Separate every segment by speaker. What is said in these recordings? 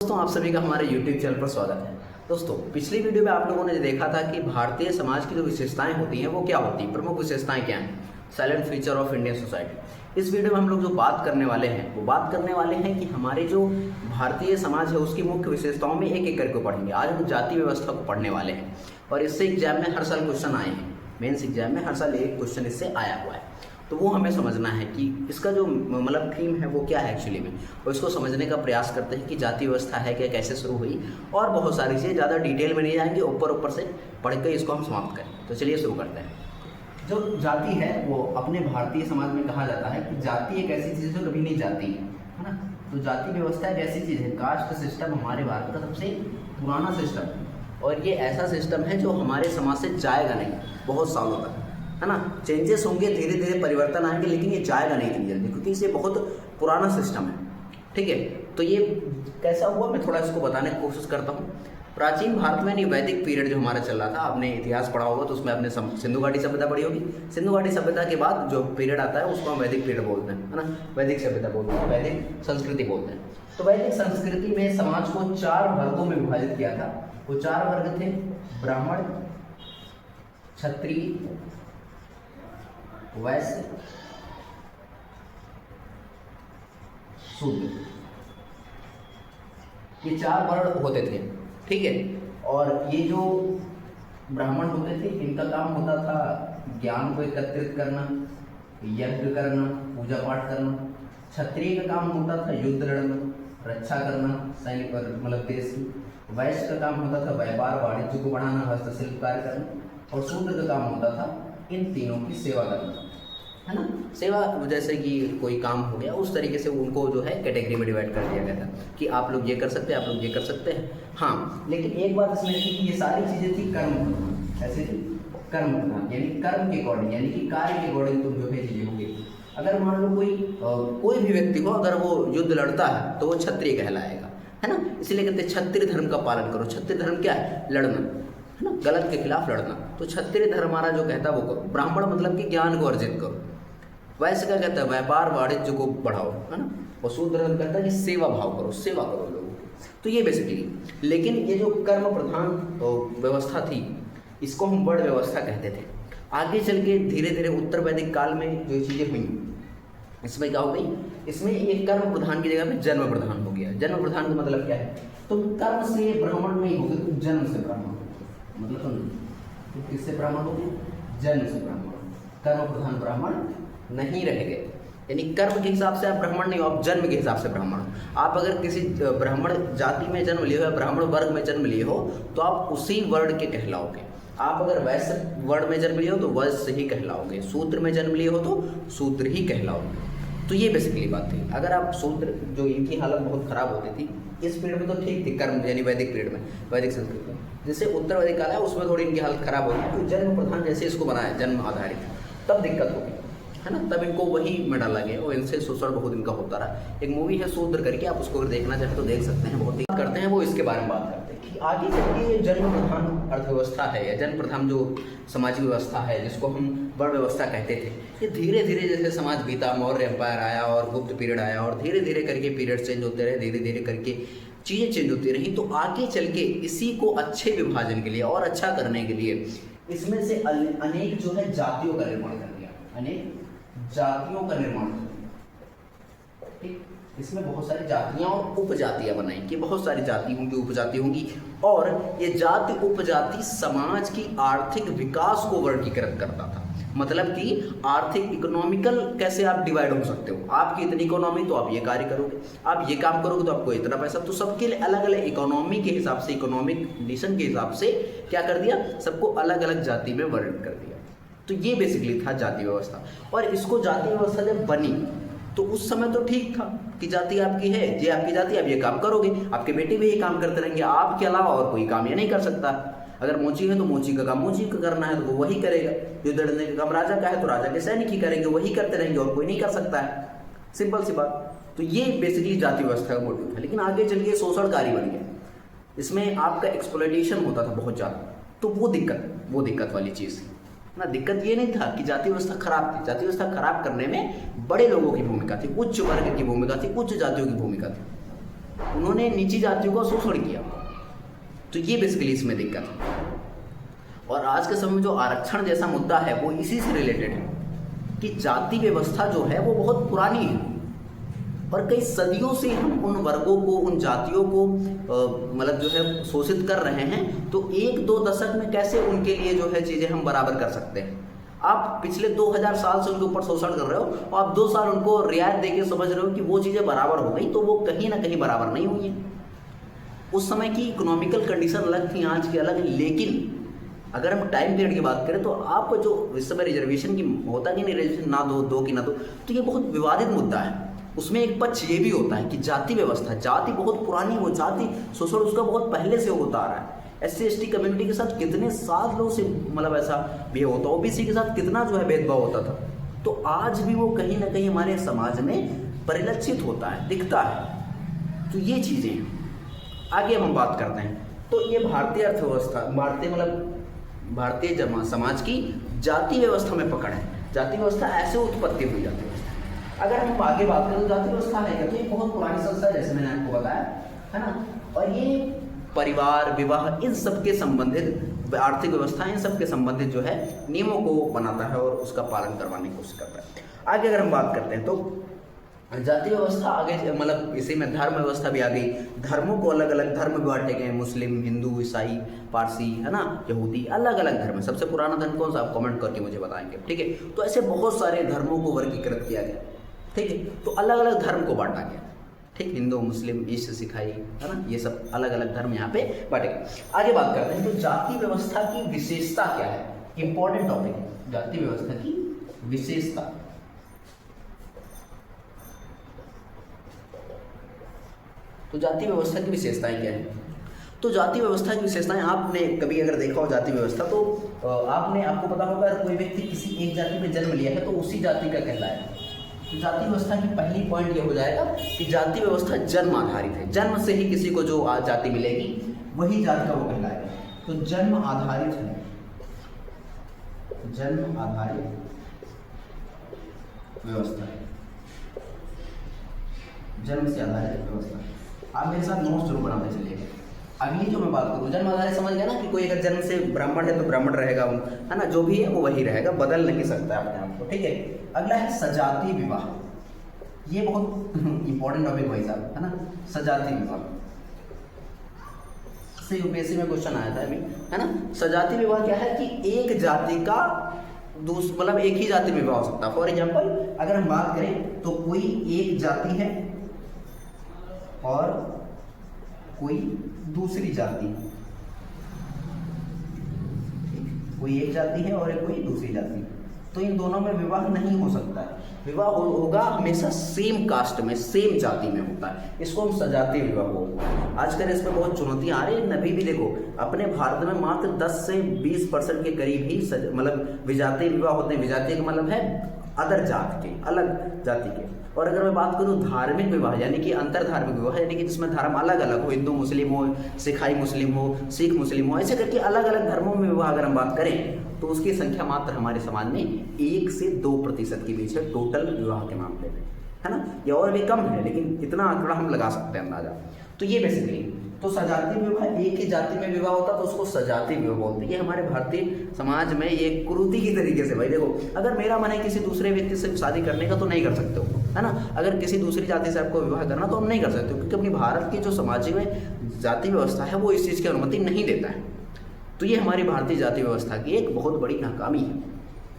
Speaker 1: दोस्तों आप सभी का हमारे YouTube चैनल पर स्वागत है। दोस्तों पिछली वीडियो में आप लोगों ने देखा था कि भारतीय समाज की जो विशेषताएं होती हैं वो क्या होती हैं, प्रमुख विशेषताएं क्या हैं, silent feature of Indian society. इस वीडियो में हम लोग जो बात करने वाले हैं वो बात करने वाले हैं कि हमारे जो भारतीय समाज है उसकी मुख्य विशेषताओं में एक एक करके पढ़ेंगे। आज हम जाति व्यवस्था को पढ़ने वाले हैं और इससे एग्जाम में हर साल क्वेश्चन आए हैं, मेंस एग्जाम में हर साल एक क्वेश्चन इससे आया हुआ है। तो वो हमें समझना है कि इसका जो मतलब थीम है वो क्या है एक्चुअली में, और इसको समझने का प्रयास करते हैं कि जाति व्यवस्था है क्या, कैसे शुरू हुई, और बहुत सारी चीज़ें ज़्यादा डिटेल में नहीं जाएंगे, ऊपर ऊपर से पढ़ के इसको हम समाप्त करें। तो चलिए शुरू करते हैं। जो जाति है वो अपने भारतीय समाज में कहा जाता है कि जाति एक ऐसी चीज़ है जो कभी नहीं जाती है ना। तो जाति व्यवस्था एक ऐसी चीज़ है, कास्ट सिस्टम हमारे भारत का सबसे पुराना सिस्टम है और ये ऐसा सिस्टम है जो हमारे समाज से जाएगा नहीं बहुत सालों तक, है ना। चेंजेस होंगे, धीरे धीरे परिवर्तन आएंगे, लेकिन ये जाएगा नहीं इतनी जल्दी क्योंकि इसे बहुत पुराना सिस्टम है। ठीक है, तो ये कैसा हुआ मैं थोड़ा इसको बताने की कोशिश करता हूँ। प्राचीन भारत में वैदिक पीरियड जो हमारा चल रहा था, आपने इतिहास पढ़ा होगा तो उसमें आपने सिंधु घाटी सभ्यता पढ़ी होगी। सिंधु घाटी सभ्यता के बाद जो पीरियड आता है उसको हम वैदिक पीरियड बोलते हैं, है ना। वैदिक सभ्यता बोलते हैं, वैदिक संस्कृति बोलते हैं। तो वैदिक संस्कृति में समाज को 4 वर्गों में विभाजित किया था। वो 4 वर्ग थे, ब्राह्मण, क्षत्रिय, वैश्य, शूद्र। ये 4 वर्ण होते थे, ठीक है। और ये जो ब्राह्मण होते थे इनका काम होता था ज्ञान को एकत्रित करना, यज्ञ करना, पूजा पाठ करना। क्षत्रिय का काम होता था युद्ध लड़ना, रक्षा करना, सैनिक मतलब देश की। वैश्य का काम होता था व्यापार वाणिज्य को बढ़ाना, हस्तशिल्प कार्य करना। और शूद्र का काम होता था इन तीनों की सेवा करना, है ना। सेवा जैसे कि कोई काम हो गया उस तरीके से उनको जो है कैटेगरी में डिवाइड कर दिया गया था कि आप लोग ये कर सकते हैं, आप लोग ये कर सकते हैं। हाँ, लेकिन एक बात इसमें थी कि ये सारी चीज़ें थी कर्म प्रधान, ऐसे थी कर्म प्रधान, यानी कर्म के अकॉर्डिंग, यानी कि कार्य के अकॉर्डिंग तुम जो है चीज़ें होंगी। अगर मान लो कोई भी व्यक्ति हो, अगर वो युद्ध लड़ता है तो वो क्षत्रिय कहलाएगा, है ना। इसलिए कहते हैं क्षत्रिय धर्म का पालन करो। क्षत्रिय धर्म क्या है? लड़ना, है ना, गलत के खिलाफ लड़ना। तो क्षत्रिय धर्म हमारा जो कहता है वो करो। ब्राह्मण मतलब कि ज्ञान को अर्जित करो। वैसे क्या कहता है? व्यापार वाणिज्य को बढ़ाओ, है ना। और शूद्र कहता है कि सेवा भाव करो, सेवा करो लोगों की। तो ये बेसिकली, लेकिन ये जो कर्म प्रधान व्यवस्था थी इसको हम वर्ण व्यवस्था कहते थे। आगे चल के धीरे धीरे उत्तर वैदिक काल में जो चीज़ें हुई इसमें क्या हो गई, इसमें एक कर्म प्रधान की जगह पे जन्म प्रधान हो गया। जन्म प्रधान का मतलब क्या है? तुम कर्म से ब्राह्मण नहीं हो गए, तुम जन्म से ब्राह्मण हो गए। मतलब तुम किससे ब्राह्मण हो गए? जन्म से ब्राह्मण। कर्म प्रधान ब्राह्मण नहीं रह गए, यानी कर्म के हिसाब से आप ब्राह्मण नहीं हो, आप जन्म के हिसाब से ब्राह्मण हो। आप अगर किसी ब्राह्मण जाति में जन्म लिए हो या ब्राह्मण वर्ग में जन्म लिए हो तो आप उसी वर्ण के कहलाओगे। आप अगर वैश्य वर्ण में जन्म लिए हो तो वैश्य ही कहलाओगे, शूद्र में जन्म लिए हो तो शूद्र ही कहलाओगे। तो ये बेसिकली बात थी। अगर आप शूद्र, जो इनकी हालत बहुत खराब होती थी इस पीरियड में तो ठीक थी, कर्म यानी वैदिक पीरियड में, वैदिक संस्कृति में। जैसे उत्तर वैदिक काल है उसमें थोड़ी इनकी हालत खराब होगी, तो जन्म प्रधान जैसे इसको बनाया जन्म आधारित, तब दिक्कत होगी, है ना। तब इनको वही में डाला गया और इनसे शोषण बहुत इनका होता रहा। एक मूवी है शूद्र करके, आप उसको अगर देखना चाहें तो देख सकते हैं। बहुत ही करते हैं वो इसके बारे में बात करते हैं कि आगे चलिए जन्म प्रधान अर्थव्यवस्था है या जन्म प्रधान जो सामाजिक व्यवस्था है जिसको हम वर्ण व्यवस्था कहते थे, ये धीरे धीरे जैसे समाज बीता, मौर्य एम्पायर आया और गुप्त पीरियड आया और धीरे धीरे करके पीरियड चेंज होते रहे, धीरे धीरे करके चीज़ें चेंज होती रही। तो आगे चल के इसी को अच्छे विभाजन के लिए और अच्छा करने के लिए इसमें से अनेक जो है जातियों का निर्माण कर दिया, अनेक जातियों का निर्माण। ठीक, इसमें बहुत सारी जातियां और उपजातियां बनाई कि बहुत सारी जाति होंगी, उपजाति होंगी, और ये जाति उपजाति समाज की आर्थिक विकास को वर्गीकृत करता था। मतलब कि आर्थिक इकोनॉमिकल कैसे आप डिवाइड हो सकते हो, आपकी इतनी इकोनॉमी तो आप ये कार्य करोगे, आप ये काम करोगे तो आपको इतना पैसा। तो सबके लिए अलग अलग इकोनॉमी के हिसाब से, इकोनॉमिक कंडीशन के हिसाब से क्या कर दिया, सबको अलग अलग जाति में वर्णित कर दिया। तो ये बेसिकली था जाति व्यवस्था। और इसको जाति व्यवस्था जब बनी तो उस समय तो ठीक था कि जाति आपकी है, ये आपकी जाति, आप ये काम करोगे, आपके बेटे भी ये काम करते रहेंगे, आपके अलावा और कोई काम ये नहीं कर सकता। अगर मोची है तो मोची का काम मोची का करना है तो वो वही करेगा, युद्ध लड़ने का काम राजा का है तो राजा के सैनिक ही करेंगे, वही करते रहेंगे और कोई नहीं कर सकता है। सिंपल सी बात। तो ये बेसिकली जाति व्यवस्था का मोटिव था। लेकिन आगे चल के शोषणकारी बन गया, इसमें आपका एक्सप्लॉयटेशन होता था बहुत ज़्यादा। तो वो दिक्कत वाली चीज़ ना। दिक्कत ये नहीं था कि जाति व्यवस्था खराब थी, जाति व्यवस्था खराब करने में बड़े लोगों की भूमिका थी, उच्च वर्ग की भूमिका थी, उच्च जातियों की भूमिका थी। उन्होंने नीची जातियों का शोषण किया। तो ये बेसिकली इसमें दिक्कत है। और आज के समय में जो आरक्षण जैसा मुद्दा है वो इसी से रिलेटेड है कि जाति व्यवस्था जो है वो बहुत पुरानी है और कई सदियों से हम उन वर्गों को, उन जातियों को मतलब जो है शोषित कर रहे हैं। तो 1-2 दशक में कैसे उनके लिए जो है चीज़ें हम बराबर कर सकते हैं। आप पिछले 2000 साल से उनके ऊपर शोषण कर रहे हो और आप 2 साल उनको रियायत देके समझ रहे हो कि वो चीज़ें बराबर हो गई, तो वो कहीं ना कहीं बराबर नहीं हुई हैं। उस समय की इकोनॉमिकल कंडीशन अलग थी, आज की अलग है। लेकिन अगर हम टाइम पीरियड की बात करें तो आपको जो इस समय रिजर्वेशन की होता कि नहीं, रिजर्वेशन ना दो कि ना दो, तो ये बहुत विवादित मुद्दा है। उसमें एक पक्ष ये भी होता है कि जाति व्यवस्था, जाति बहुत पुरानी, वो जाति शोषण उसका बहुत पहले से होता आ रहा है। SC/ST कम्युनिटी के साथ कितने सालों से मतलब ऐसा भी होता, OBC के साथ कितना जो है भेदभाव होता था, तो आज भी वो कहीं ना कहीं हमारे समाज में परिलक्षित होता है, दिखता है। तो ये चीज़ें आगे हम बात करते हैं। तो ये भारतीय अर्थव्यवस्था, भारतीय समाज की जाति व्यवस्था में पकड़ है। जाति व्यवस्था ऐसे उत्पत्ति हुई जाती है। अगर हम आगे बात करें तो जाति व्यवस्था है क्या, तो ये बहुत पुरानी संस्था है, जैसे मैंने आपको बताया है ना। और ये परिवार, विवाह, इन सब के संबंधित, आर्थिक व्यवस्था, इन सब के संबंधित जो है नियमों को बनाता है और उसका पालन करवाने की कोशिश करता है। आगे अगर हम बात करते हैं तो जाति व्यवस्था आगे मतलब इसी में धर्म व्यवस्था भी आ गई। धर्मों को अलग अलग धर्म भी बांटे गए, मुस्लिम, हिंदू, ईसाई, पारसी, है ना, यहूदी, अलग अलग धर्म है। सबसे पुराना धर्म कौन सा, आप कमेंट करके मुझे बताएंगे, ठीक है। तो ऐसे बहुत सारे धर्मों को वर्गीकृत किया गया, ठीक है। तो अलग अलग धर्म को बांटा गया, ठीक, हिंदू, मुस्लिम, ईसाई, सिखाई, है ना, ये सब अलग अलग धर्म यहाँ पे बांटे गए। आगे बात करते हैं तो जाति व्यवस्था की विशेषता क्या है, इंपॉर्टेंट टॉपिक है, जाति व्यवस्था की विशेषता। तो जाति व्यवस्था की विशेषताएं क्या है, तो जाति व्यवस्था की विशेषताएं, आपने कभी अगर देखा हो जाति व्यवस्था तो आपको पता होगा अगर कोई व्यक्ति किसी एक जाति में जन्म लिया है तो उसी जाति का कहलाएगा। तो जाति व्यवस्था की पहली पॉइंट ये हो जाएगा कि जाति व्यवस्था जन्म आधारित है। जन्म से ही किसी को जो जाति मिलेगी वही जाति का वो कहलाएगा। तो जन्म आधारित है, जन्म आधारित व्यवस्था, जन्म से आधारित व्यवस्था। आप मेरे साथ नोट्स जरूर बनाते चलिएगा। अगली जो मैं बात करूँ, जन्म आधारित समझ गया ना कि कोई अगर जन्म से ब्राह्मण है तो ब्राह्मण रहेगा वो, है ना, जो भी है वो वही रहेगा, बदल नहीं सकता अपने आप को, ठीक है। अगला है सजातीय विवाह। ये बहुत इंपॉर्टेंट टॉपिक भाई साहब, है ना, सजातीय विवाह से UPSC में क्वेश्चन आया था अभी, है ना। सजातीय विवाह क्या है कि एक जाति का मतलब एक ही जाति में विवाह हो सकता है। फॉर एग्जाम्पल अगर हम बात करें तो कोई एक जाति है और कोई दूसरी जाति, कोई एक जाति है और कोई दूसरी जाति, तो इन दोनों में विवाह नहीं हो सकता है। विवाह होगा हमेशा सेम कास्ट में, सेम जाति में होता है, इसको हम सजातीय विवाह बोलते हैं। आजकल इस पर बहुत चुनौतियां आ रही है। अभी भी देखो अपने भारत में मात्र 10 से 20% के करीब ही मतलब विजातीय विवाह होते हैं। विजातीय का मतलब है अदर जात के, अलग जाति के। और अगर मैं बात करूं धार्मिक विवाह यानी कि अंतर धार्मिक विवाह, यानी कि जिसमें धर्म अलग अलग हो, हिंदू मुस्लिम हो, सिखाई मुस्लिम हो, सिख मुस्लिम हो, ऐसे करके अलग अलग धर्मों में विवाह अगर हम बात करें तो उसकी संख्या मात्र हमारे समाज में 1 से 2% के बीच है टोटल विवाह के मामले में, है ना। ये और भी कम है लेकिन इतना आंकड़ा हम लगा सकते हैं अंदाजा। तो ये बेसिकली तो सजातीय विवाह, एक ही जाति में विवाह होता तो उसको सजातीय विवाह बोलते हैं। ये हमारे भारतीय समाज में ये कुरीति की तरीके से, भाई देखो अगर मेरा मन है किसी दूसरे व्यक्ति से शादी करने का तो नहीं कर सकते हो, है ना। अगर किसी दूसरी जाति से आपको विवाह करना तो हम नहीं कर सकते क्योंकि अपनी भारत की जो समाज में जाति व्यवस्था है वो इस चीज़ की अनुमति नहीं देता है। तो ये हमारी भारतीय जाति व्यवस्था की एक बहुत बड़ी नाकामी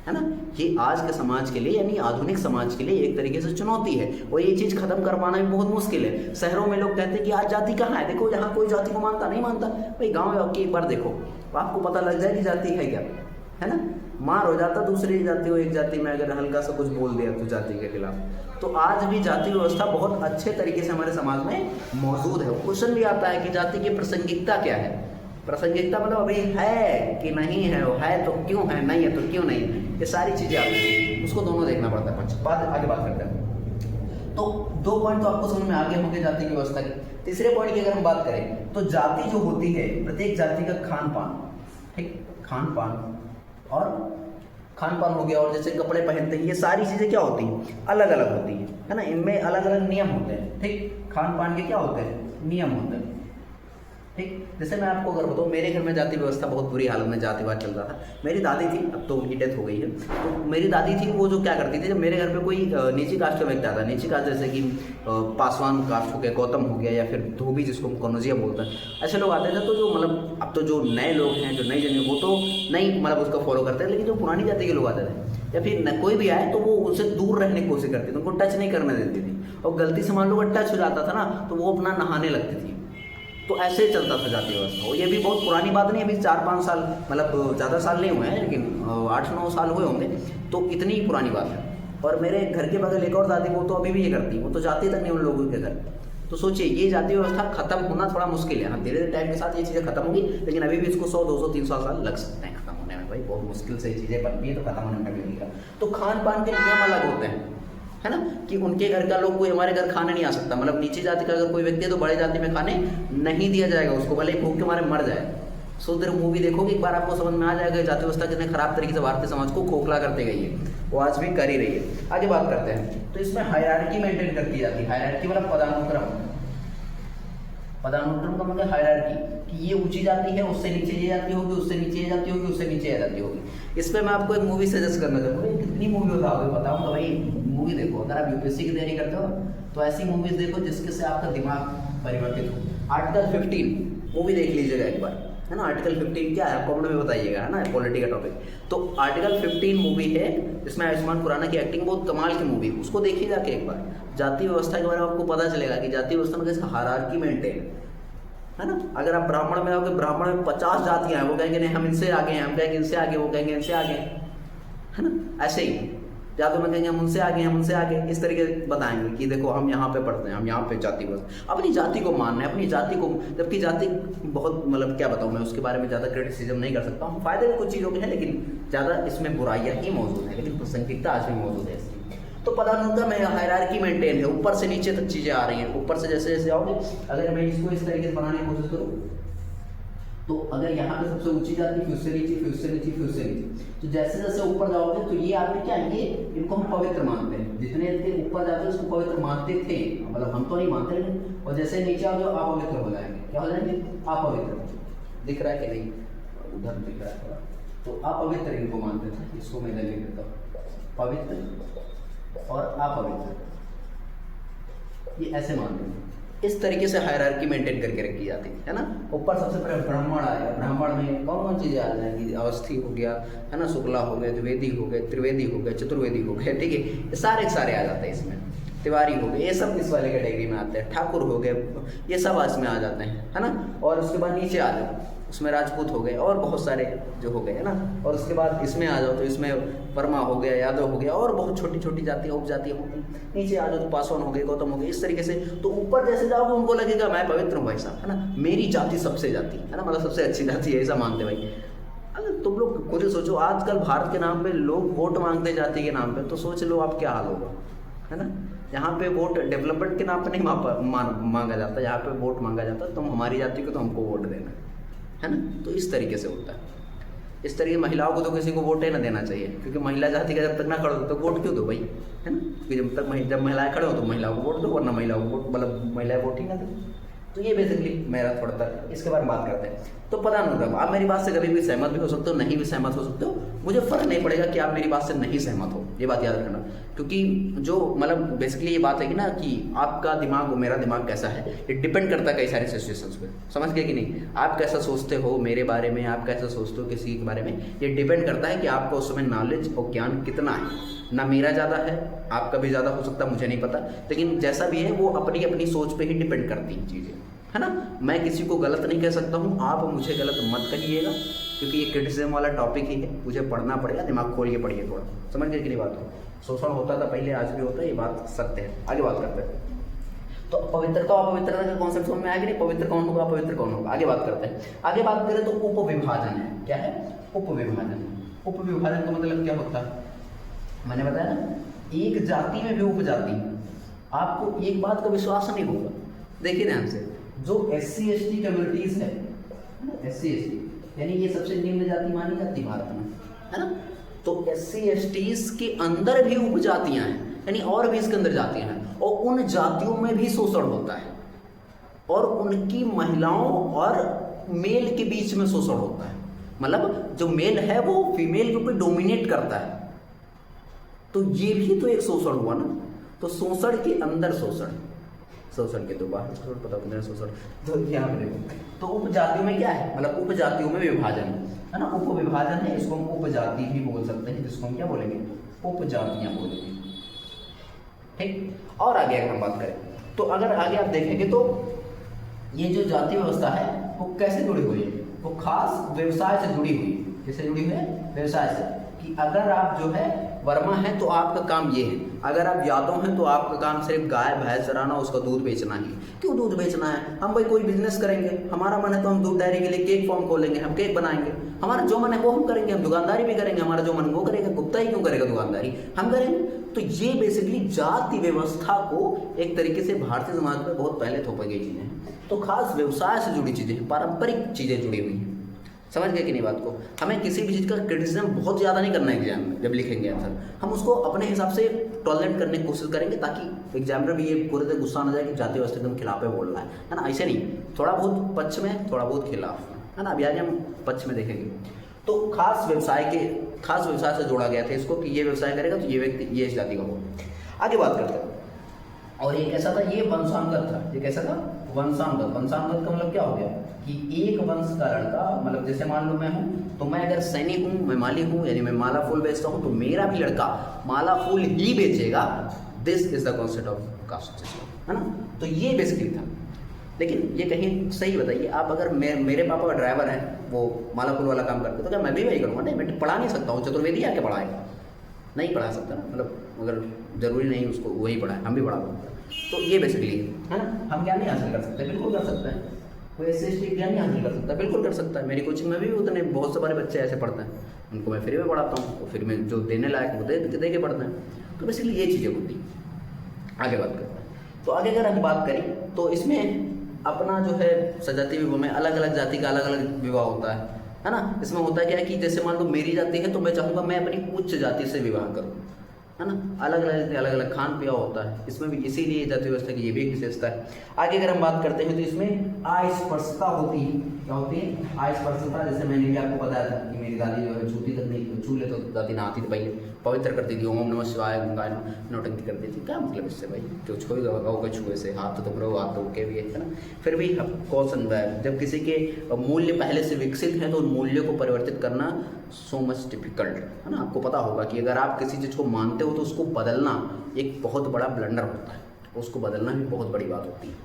Speaker 1: है ना। ये आज के समाज के लिए यानी आधुनिक समाज के लिए एक तरीके से चुनौती है और ये चीज़ खत्म कर पाना भी बहुत मुश्किल है। शहरों में लोग कहते हैं कि आज जाति कहाँ है, देखो यहाँ कोई जाति को मानता नहीं मानता। भाई गाँव की एक बार देखो आपको पता लग जाए कि जाति है क्या, है ना। मार हो जाता दूसरी जाति हो, एक जाति में अगर हल्का सा कुछ बोल दिया तो जाति के खिलाफ। तो आज भी जाति व्यवस्था बहुत अच्छे तरीके से हमारे समाज में मौजूद है। क्वेश्चन भी आता है कि जाति की प्रासंगिकता क्या है। प्रासंगिकता मतलब अभी है कि नहीं है, वो है तो क्यों है, नहीं है तो क्यों नहीं है, ये सारी चीज़ें आती हैं, उसको दोनों देखना पड़ता है। आगे बात करते हैं। तो 2 पॉइंट तो आपको समझ में आगे होंगे जाति की व्यवस्था के। तीसरे पॉइंट की अगर हम बात करें तो जाति जो होती है प्रत्येक जाति का खान पान, ठीक, खान पान हो गया और जैसे कपड़े पहनते हैं, ये सारी चीज़ें क्या होती हैं अलग अलग होती हैं, है ना। इनमें अलग अलग नियम होते हैं, ठीक। खान पान के क्या होते हैं नियम होते हैं। ठीक, जैसे मैं आपको अगर बताऊँ, मेरे घर में जाति व्यवस्था बहुत बुरी हालत में जातिवाद चल रहा था। मेरी दादी थी, अब तो उनकी डेथ हो गई है, तो मेरी दादी थी, वो जो क्या करती थी, जब मेरे घर पे कोई नीची कास्ट का व्यक्ति आता है, नीची कास्ट जैसे कि पासवान कास्ट हो गया, गौतम हो गया, या फिर धोबी जिसको हम कनौजिया बोलते हैं, ऐसे लोग आते थे, तो जो मतलब अब तो जो नए लोग हैं, जो नई जनरेशन, वो तो नहीं मतलब उसको फॉलो करते हैं, लेकिन जो पुरानी जाति के लोग आते थे या फिर कोई भी आए तो वो उनसे दूर रहने की कोशिश करती थी, उनको टच नहीं करने देती थी, और गलती से मान लो अगर टच हो जाता था ना तो वो अपना नहाने लगती थी। तो ऐसे ही चलता था जाति व्यवस्था। और ये भी बहुत पुरानी बात नहीं, अभी 4-5 साल, मतलब ज़्यादा साल नहीं हुए हैं, लेकिन 8-9 साल हुए होंगे, तो इतनी ही पुरानी बात है। और मेरे घर के बगल एक और दादी, वो तो अभी भी ये करती है, वो तो जाती तक नहीं उन लोगों के घर। तो सोचिए, ये जाति व्यवस्था खत्म होना थोड़ा मुश्किल है। हाँ, धीरे धीरे टाइम के साथ ये चीज़ें खत्म होगी, लेकिन अभी भी इसको 100-200-300 साल लग सकते हैं खत्म होने में। भाई बहुत मुश्किल से ये चीज़ें बनती है, तो खत्म होने में टाइम लगेगा। तो खान पान के नियम अलग होते हैं, है ना, कि उनके घर का लोग कोई हमारे घर खाने नहीं आ सकता। मतलब नीची जाति का अगर कोई व्यक्ति है तो बड़े जाति में खाने नहीं दिया जाएगा उसको, भले ही भूख के मारे मर जाए। सो देर मूवी देखोगे एक बार, आपको समझ में आ जाएगा जाति व्यवस्था कितने खराब तरीके से भारतीय समाज को खोखला करते गई है, वो आज भी कर ही रही है। आगे बात करते हैं, तो इसमें हायरार्की मेंटेन करती जाती है। हायरार्की मतलब पदानुक्रम। पदानुक्रम का मतलब हायरार्की, कि ये ऊंची जाति है, उससे नीचे ये जाति होगी, उससे नीचे ये जाति होगी, उससे नीचे ये जाति होगी। इस पर मैं आपको एक मूवी सजेस्ट करना चाहूँगा। कितनी मूवी बताओगे बताऊँगा भाई, मूवी देखो। अगर आप यूपीएससी की तैयारी करते हो तो ऐसी मूवीज देखो जिसके से आपका दिमाग परिवर्तित हो। आर्टिकल 15 मूवी देख लीजिएगा एक बार, है ना। आर्टिकल 15 क्या है, कमेंट में बताइएगा, है ना, पॉलिटी का टॉपिक। तो आर्टिकल 15 मूवी है, इसमें आयुष्मान खुराना की एक्टिंग बहुत कमाल की मूवी, उसको देखिए जाके एक बार। जाति व्यवस्था के बारे में आपको पता चलेगा कि जाति व्यवस्था में कैसे हायरार्की मेंटेन, है ना। अगर आप ब्राह्मण में आओगे, ब्राह्मण में 50 जातियां हैं, वो कहेंगे नहीं हम इनसे आगे हैं, हम कहेंगे इनसे आगे, वो कहेंगे इनसे आगे, है ना। ऐसे ही जातों में कहेंगे हम उनसे आगे, हम उनसे आगे, इस तरीके बताएंगे कि देखो हम यहाँ पे पढ़ते हैं, हम यहाँ पे जाति व्यवस्था। अपनी जाति को मानना है, अपनी जाति को, जबकि जाति बहुत मतलब क्या बताऊँ मैं, उसके बारे में ज़्यादा क्रिटिसिज्म नहीं कर सकता हूँ। फायदे भी कुछ चीज़ों के हैं, लेकिन ज़्यादा इसमें बुराइयाँ ही मौजूद है, लेकिन प्रासंगिकता आज भी मौजूद है इसकी। तो पदानुक्रम में हायरार्की मेंटेन है, ऊपर से नीचे तक चीज़ें आ रही हैं। ऊपर से जैसे जैसे आओगे, अगर मैं इसको इस तरीके से बनाने की कोशिश करूँ, तो अगर यहाँ पे सबसे ऊंची जाति, फिर उससे नीचे, फिर उससे नीचे, फिर उससे नीचे, तो जैसे जैसे ऊपर जाओगे तो ये आपने क्या, ये इनको हम पवित्र मानते हैं। जितने जितने ऊपर जाते हैं उसको पवित्र मानते थे, मतलब हम तो नहीं मानते, लेकिन और जैसे नीचे आओगे अपवित्र हो जाएंगे। क्या हो जाएंगे? अपवित्र। दिख रहा है कि नहीं? उधर दिख रहा है, तो अपवित्र इनको मानते थे। इसको मैं इधर लिख देता हूँ, पवित्र और अपवित्र, ये ऐसे मानते थे। इस तरीके से हायरार्की मेंटेन करके रखी जाती है ना। ऊपर सबसे पहले ब्राह्मण आया, ब्राह्मण में कौन कौन चीज़ें आ जाएंगी, अवस्थी हो गया, है ना, शुक्ला हो गए, द्विवेदी हो गए, त्रिवेदी हो गए, चतुर्वेदी हो गए, ठीक है, ये सारे सारे आ जाते हैं इसमें। तिवारी हो गए, ये सब इस वाले कैटेगरी में आते हैं। ठाकुर हो गए, ये सब इसमें आ जाते हैं, है ना। और उसके बाद नीचे आ जाओ, उसमें राजपूत हो गए और बहुत सारे जो हो गए, है ना। और उसके बाद इसमें आ जाओ तो इसमें वर्मा हो गया, यादव हो गया, और बहुत छोटी छोटी जातियाँ उपजातियाँ होती। नीचे आ जाओ तो पासवान हो गए, गौतम हो गए, इस तरीके से। तो ऊपर जैसे जाओगे उनको लगेगा मैं पवित्र हूँ भाई साहब, है ना, मेरी जाति सबसे जाति, है ना, मतलब सबसे अच्छी जाति है, ऐसा मानते भाई। अगर तुम लोग खुद सोचो, आजकल भारत के नाम पे लोग वोट मांगते जाति के नाम पे, तो सोच लो आप क्या हाल होगा, है ना। यहाँ पे वोट डेवलपमेंट के नाम पे नहीं मांगा जाता, यहाँ पे वोट मांगा जाता है, तुम हमारी जाति को तो हमको वोट देना है ना। तो इस तरीके से होता है। इस तरीके महिलाओं को तो किसी को वोट ही ना देना चाहिए, क्योंकि महिला जाति का जब तक ना खड़ो तो वोट क्यों दो भाई, है ना। क्योंकि जब महिलाएं खड़े हो तो महिलाओं को वोट दो, वरना महिलाओं को वोट, मतलब महिलाएं वोट ही ना दें। तो ये बेसिकली मेरा थोड़ा सा इसके बारे में बात करते हैं। तो पदानुक्रम, आप मेरी बात से कभी भी सहमत भी हो सकते हो, नहीं भी सहमत हो सकते हो, मुझे फर्क नहीं पड़ेगा कि आप मेरी बात से नहीं सहमत हो, ये बात याद रखना। क्योंकि जो मतलब बेसिकली ये बात है कि ना, कि आपका दिमाग और मेरा दिमाग कैसा है, ये डिपेंड करता है कई सारे सिचुएशंस पे, समझ गए कि नहीं। आप कैसा सोचते हो मेरे बारे में, आप कैसा सोचते हो किसी के बारे में, ये डिपेंड करता है कि आपका उस समय नॉलेज और ज्ञान कितना है। ना मेरा ज़्यादा है, आपका भी ज़्यादा हो सकता है, मुझे नहीं पता, लेकिन जैसा भी है वो अपनी अपनी सोच पे ही डिपेंड करती हैं चीज़ें, है ना। मैं किसी को गलत नहीं कह सकता हूँ, आप मुझे गलत मत कहिएगा, क्योंकि ये क्रिटिसिज्म वाला टॉपिक ही है, मुझे पढ़ना पड़ेगा, दिमाग खोल के पढ़िए थोड़ा, समझ गए कि नहीं बात हो। शोषण होता था पहले, आज भी होता है, ये बात सत्य है। आगे बात करते हैं। तो पवित्रता और अपवित्रता का कॉन्सेप्ट समझ में आया कि नहीं, पवित्र कौन होगा, अपवित्र कौन होगा। आगे बात करते हैं। आगे बात करें तो उपविभाजन है। क्या है? उपविभाजन। उपविभाजन का मतलब क्या होता है, मैंने बताया ना, एक जाति में भी उपजाति। आपको एक बात का विश्वास नहीं होगा, देखिए ध्यान से, जो SC/ST कम्युनिटीज है, SC/ST यानी ये सबसे निम्न जाति मानी जाती भारत में, है ना। तो SC/STs के अंदर भी उपजातियां हैं, यानी और भी इसके अंदर जातियां हैं, और उन जातियों में भी शोषण होता है, और उनकी महिलाओं और मेल के बीच में शोषण होता है। मतलब जो मेल है वो फीमेल के ऊपर डोमिनेट करता है, तो ये भी तो एक शोषण हुआ ना। तो शोषण के अंदर शोषण, शोषण के तो बाहर पता कितना शोषण, तो यहाँ पे देखो तो उपजातियों में क्या है, मतलब उपजातियों में विभाजन है ना, उपविभाजन है, इसको हम उपजाति भी बोल सकते हैं, जिसको हम क्या बोलेंगे, उपजातियां बोलेंगे। ठीक, और आगे अगर हम बात करें तो अगर आगे आप देखेंगे तो ये जो जाति व्यवस्था है वो कैसे जुड़ी हुई है, वो खास व्यवसाय से जुड़ी हुई है। किससे जुड़ी हुई है, व्यवसाय से, कि अगर आप जो है वर्मा है तो आपका काम ये है, अगर आप यादव हैं तो आपका काम सिर्फ गाय भैंस चराना, उसका दूध बेचना ही। क्यों दूध बेचना है, हम भाई कोई बिजनेस करेंगे, हमारा मन है तो हम दूध डेयरी के लिए केक फॉर्म खोलेंगे, हम केक बनाएंगे, हमारा जो मन है वो हम करेंगे, हम दुकानदारी भी करेंगे, हमारा जो मन वो करेगा, गुप्ता ही क्यों करेगा दुकानदारी, हम करेंगे। तो ये बेसिकली जाति व्यवस्था को एक तरीके से भारतीय समाज में बहुत पहले थोपी गई चीजें हैं। तो खास व्यवसाय से जुड़ी चीजें, पारंपरिक चीजें जुड़ी हुई हैं। समझ गए कि नहीं बात को। हमें किसी भी चीज़ का क्रिटिसिज्म बहुत ज़्यादा नहीं करना है एग्जाम में, जब लिखेंगे आंसर हम उसको अपने हिसाब से टॉलरेट करने की कोशिश करेंगे, ताकि एग्जामिनर भी ये पूरे तरह गुस्सा ना जाए कि जाति व्यवस्था एकदम खिलाफ है बोल रहा है ना, ऐसे नहीं, थोड़ा बहुत पक्ष में थोड़ा बहुत खिलाफ है ना। अभी आगे हम पक्ष में देखेंगे। तो खास व्यवसाय से जोड़ा गया था इसको, कि ये व्यवसाय करेगा तो ये व्यक्ति ये इस जाति का होगा। आगे बात करते हैं। और ये कैसा था, ये वंशानुगत था। ये कैसा था, वंशानुगत। वंशानुगत का मतलब क्या हो गया कि एक वंश का लड़का, मतलब जैसे मान लो मैं हूँ, तो मैं अगर सैनिक हूँ, मैं माली हूँ, यानी मैं माला फूल बेचता हूँ, तो मेरा भी लड़का माला फूल ही बेचेगा। This is the concept of caste system, है ना। तो ये बेसिकली था। लेकिन ये कहीं सही बताइए आप, अगर मेरे पापा ड्राइवर हैं, वो माला फूल वाला काम करते, तो क्या मैं भी वही करूँगा? नहीं, मैं पढ़ा नहीं सकता हूँ, चतुर्वेदी आके पढ़ाएगा, नहीं पढ़ा सकता ना, मतलब अगर जरूरी नहीं उसको वही पढ़ाए, हम भी पढ़ा सकते। तो ये बेसिकली है ना। हम ज्ञान नहीं हासिल कर सकते, बिल्कुल कर सकते हैं। कोई ऐसे ज्ञान नहीं हासिल कर सकता, बिल्कुल कर सकता है। मेरी कोचिंग में भी उतने बहुत से बारे बच्चे ऐसे पढ़ते हैं, उनको मैं फ्री में पढ़ाता हूँ, और फिर मैं जो देने लायक वो दे के पढ़ते हैं। तो बेसिकली ये चीज़ें होती हैं। आगे बात करते हैं। तो आगे अगर हम बात करें तो इसमें अपना जो है सजातीय विवाह में अलग अलग जाति का अलग अलग विवाह होता है ना। इसमें होता क्या है कि जैसे मान लो मेरी जाति है, तो मैं चाहूँगा मैं अपनी उच्च जाति से विवाह करूँ, है ना। अलग अलग खान पिया होता है इसमें भी, इसीलिए जाति व्यवस्था की ये भी एक विशेषता है। आगे अगर हम बात करते हैं तो इसमें अस्पृश्यता होती है। क्या होती है? अस्पृश्यता। जैसे मैंने भी आपको बताया था कि मेरी दादी जो है छूती तक नहीं, छू ले तो दादी नहाती थी, पहले पवित्र करती थी, ओम नमः शिवाय गंगा नौटंकी करती थी। क्या मतलब इससे भाई, जो छोड़ गौ के छुए से हाथ तो करो, हाथ तो के भी है ना। फिर भी क्वेश्चन जब किसी के मूल्य पहले से विकसित हैं तो उन मूल्यों को परिवर्तित करना सो मच डिफिकल्ट, है ना। आपको पता होगा कि अगर आप किसी चीज़ को मानते हो तो उसको बदलना एक बहुत बड़ा ब्लंडर होता है, उसको बदलना भी बहुत बड़ी बात होती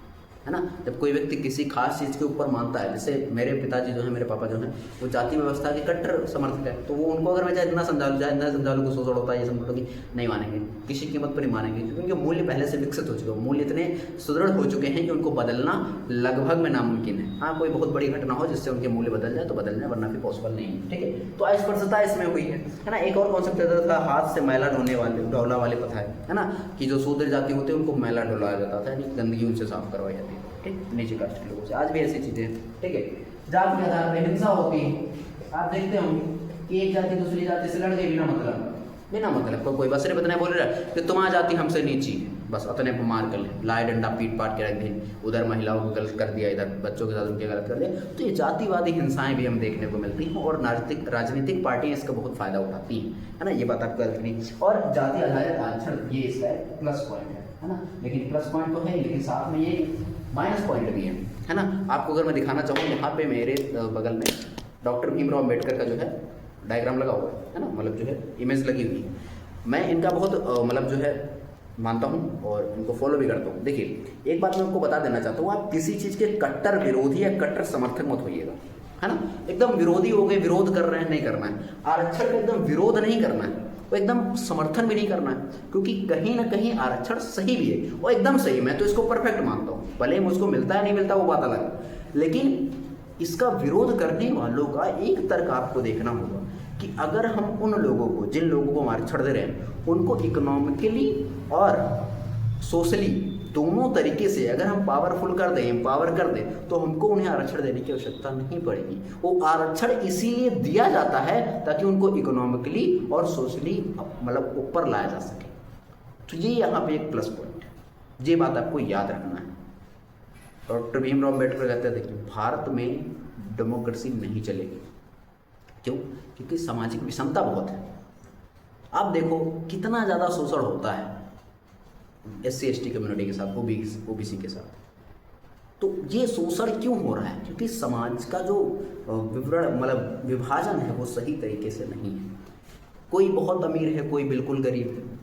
Speaker 1: है ना। जब कोई व्यक्ति किसी खास चीज़ के ऊपर मानता है, जैसे मेरे पिताजी जो है, मेरे पापा जो हैं, वो जाति व्यवस्था के कट्टर समर्थक है, तो वो उनको अगर मैं चाहे इतना समझा लूँ को शोषण होता है ये समझ लो कि नहीं मानेंगे, किसी कीमत पर नहीं मानेंगे, क्योंकि उनके मूल्य पहले से विकसित हो चुके हैं, मूल्य इतने सुदृढ़ हो चुके हैं कि उनको बदलना लगभग में नामुमकिन है। हाँ, कोई बहुत बड़ी घटना हो जिससे उनके मूल्य बदल जाए तो बदल जाए, वरना फिर पॉसिबल नहीं है। ठीक है, तो अस्पृश्यता इसमें हुई है ना। एक और कॉन्सेप्ट रहता था हाथ से मैला ढोला वाले प्रथा है ना, कि जो शूद्र जाति होते हैं उनको मैला ढोलाया जाता था, यानी गंदगी उनसे साफ करवाई जाती है। ठीक, नीचे कास्ट के लोगों से आज भी ऐसी चीजें हैं। ठीक है, जाति के आधार पर हिंसा होती है। आप देखते होंगे कि एक जाति दूसरी जाति से लड़ गई बिना मतलब कोई बस बतना बोल रहा है कि तुम्हारी जाति हमसे नीची है, बस उतने पर मार कर ले, लाए डंडा पीट पाट के रख दी, उधर महिलाओं को गलत कर दिया, इधर बच्चों के साथ उनके गलत कर दिया। तो ये जातिवादी हिंसाएं भी हम देखने को मिलती हैं, और राजनीतिक पार्टियां इसका बहुत फायदा उठाती हैं, है ना। ये बात आपको याद रखनी। और जाति आधारित आरक्षण ये इसका प्लस पॉइंट है ना। लेकिन प्लस पॉइंट तो है, लेकिन साथ में ये माइनस पॉइंट भी है ना। आपको अगर मैं दिखाना चाहूँ, यहाँ पे मेरे बगल में डॉक्टर भीमराव अम्बेडकर का जो है डायग्राम लगा हुआ है ना, मतलब जो है इमेज लगी हुई है। मैं इनका बहुत मतलब जो है मानता हूँ और इनको फॉलो भी करता हूँ। देखिए, एक बात मैं आपको बता देना चाहता हूँ, आप किसी चीज़ के कट्टर विरोधी या कट्टर समर्थक मत होइएगा, है ना। एकदम विरोधी हो गए, विरोध कर रहे हैं, नहीं करना है। आरक्षण का एकदम विरोध नहीं करना है, वो एकदम समर्थन भी नहीं करना है, क्योंकि कहीं ना कहीं आरक्षण सही भी है, वो एकदम सही, मैं तो इसको परफेक्ट मानता हूँ, भले मुझको मिलता है नहीं मिलता वो बात अलग है। लेकिन इसका विरोध करने वालों का एक तर्क आपको देखना होगा कि अगर हम उन लोगों को, जिन लोगों को आरक्षण दे रहे हैं, उनको इकोनॉमिकली और सोशली दोनों तरीके से अगर हम पावरफुल कर दें, एम्पावर कर दें, तो हमको उन्हें आरक्षण देने की आवश्यकता नहीं पड़ेगी। वो आरक्षण इसीलिए दिया जाता है ताकि उनको इकोनॉमिकली और सोशली मतलब ऊपर लाया जा सके। तो ये यहाँ पे एक प्लस पॉइंट है, ये बात आपको याद रखना है। डॉक्टर भीमराव अम्बेडकर कहते हैं देखिए भारत में डेमोक्रेसी नहीं चलेगी। क्यों? क्योंकि सामाजिक विषमता बहुत है। आप देखो कितना ज़्यादा शोषण होता है SC ST कम्युनिटी के साथ, OBC के साथ। तो ये शोषण क्यों हो रहा है? क्योंकि समाज का जो विवरण मतलब विभाजन है वो सही तरीके से नहीं है। कोई बहुत अमीर है, कोई बिल्कुल गरीब है।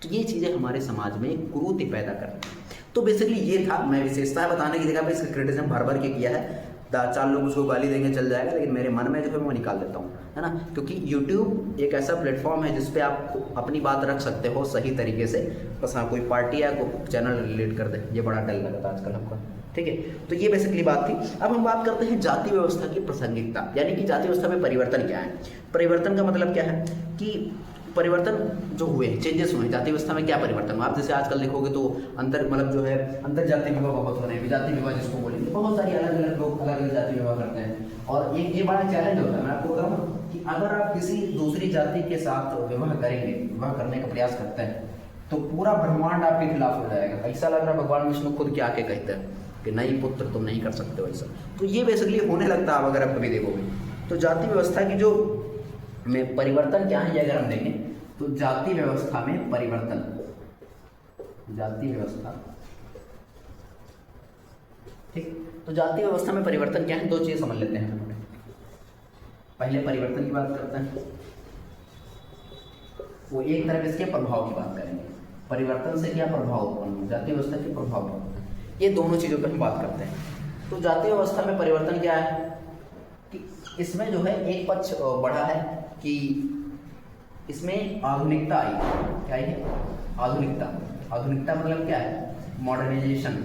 Speaker 1: तो ये चीज़ें हमारे समाज में कुरीति पैदा करती हैं। तो बेसिकली ये था, मैं विशेषता बताने की जगह पे इसका क्रिटिसिज्म भर भर के किया है। 4 लोग उसको गाली देंगे चल जाएगा, लेकिन मेरे मन में जो है वो निकाल देता हूँ, है ना। क्योंकि YouTube एक ऐसा प्लेटफॉर्म है जिस पे आप अपनी बात रख सकते हो सही तरीके से। बस हाँ, कोई पार्टी या कोई चैनल रिलेट कर दे, ये बड़ा डर लगा था आजकल हमको, ठीक है। तो ये बेसिकली बात थी। अब हम बात करते हैं जाति व्यवस्था की प्रासंगिकता, यानी कि जाति व्यवस्था में परिवर्तन क्या है। परिवर्तन का मतलब क्या है कि परिवर्तन जो हुए, चेंजेस हुए जाति व्यवस्था में, क्या परिवर्तन हुआ। आप जैसे आजकल देखोगे तो मतलब जो है अंतर जाति विवाह बहुत हो रहे हैं, विजाति विवाह जिसको बोलेंगे। बहुत सारी अलग अलग लोग अलग अलग जाति विवाह करते हैं। और ये बड़ा चैलेंज होता है। मैं आपको बताऊँ कि अगर आप किसी दूसरी जाति के साथ विवाह करेंगे, विवाह करने का प्रयास करते हैं, तो पूरा ब्रह्मांड आपके खिलाफ हो जाएगा। ऐसा लग रहा है भगवान विष्णु खुद के आके कहते हैं कि नहीं पुत्र तुम नहीं कर सकते वैसा। तो ये बेसिकली होने लगता है अगर आप कभी देखोगे तो। जाति व्यवस्था की जो में परिवर्तन क्या है, ये अगर हम देखें तो जाति व्यवस्था में परिवर्तन, जाति व्यवस्था, ठीक। तो जाति व्यवस्था में परिवर्तन क्या है, दो चीज समझ लेते हैं। पहले परिवर्तन की बात करते हैं, वो एक तरफ इसके प्रभाव की बात करेंगे। परिवर्तन से क्या प्रभाव उत्पन्न, जाति व्यवस्था के प्रभाव, ये दोनों चीजों पर हम बात करते हैं। तो जाति व्यवस्था में परिवर्तन क्या है कि इसमें जो है एक पक्ष बढ़ा है कि इसमें आधुनिकता आई। क्या है आधुनिकता? आधुनिकता मतलब क्या है, मॉडर्नाइजेशन।